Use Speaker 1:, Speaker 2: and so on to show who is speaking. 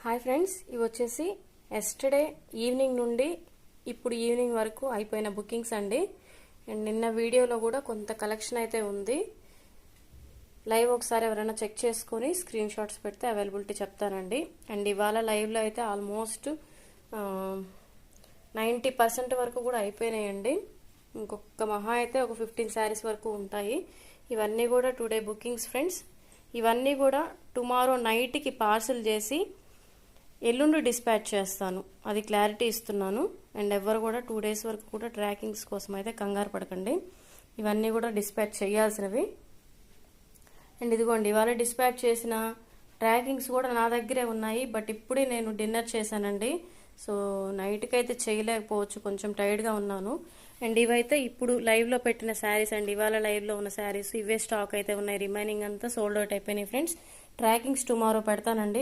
Speaker 1: Hi friends, ఇవి వచ్చేసి yesterday evening నుండి ఇప్పుడు ఈవినింగ్ వరకు అయిపోయిన బుకింగ్స్ అండి. అండ్ నిన్న వీడియోలో కూడా కొంత కలెక్షన్ అయితే ఉంది. లైవ్ ఒకసారి ఎవరైనా చెక్ చేసుకొని స్క్రీన్ షాట్స్ పెడితే అవైలబిలిటీ చెప్తానండి. అండ్ ఇవాళ లైవ్లో అయితే ఆల్మోస్ట్ 90% వరకు కూడా అయిపోయినాయండి. ఇంకొక మహా అయితే ఒక 15 శారీస్ వరకు ఉంటాయి. ఇవన్నీ కూడా టుడే బుకింగ్స్ ఫ్రెండ్స్. ఇవన్నీ కూడా టుమారో నైట్కి పార్సిల్ చేసి ఎల్లుండి డిస్పాచ్ చేస్తాను, అది క్లారిటీ ఇస్తున్నాను. అండ్ ఎవరు కూడా 2 days వరకు కూడా ట్రాకింగ్స్ కోసం అయితే కంగారు పడకండి. ఇవన్నీ కూడా డిస్పాచ్ చేయాల్సినవి. అండ్ ఇదిగోండి, ఇవాళ డిస్పాచ్ చేసిన ట్రాకింగ్స్ కూడా నా దగ్గరే ఉన్నాయి. బట్ ఇప్పుడే నేను డిన్నర్ చేశానండి, సో నైట్కి అయితే చేయలేకపోవచ్చు, కొంచెం టైర్డ్గా ఉన్నాను. అండ్ ఇవైతే ఇప్పుడు లైవ్లో పెట్టిన శారీస్ అండి. ఇవాళ లైవ్లో ఉన్న శారీస్ ఇవే స్టాక్ అయితే ఉన్నాయి. రిమైనింగ్ అంతా సోల్డ్ అవుట్ అయిపోయినాయి ఫ్రెండ్స్. ట్రాకింగ్స్ టుమారో పెడతానండి.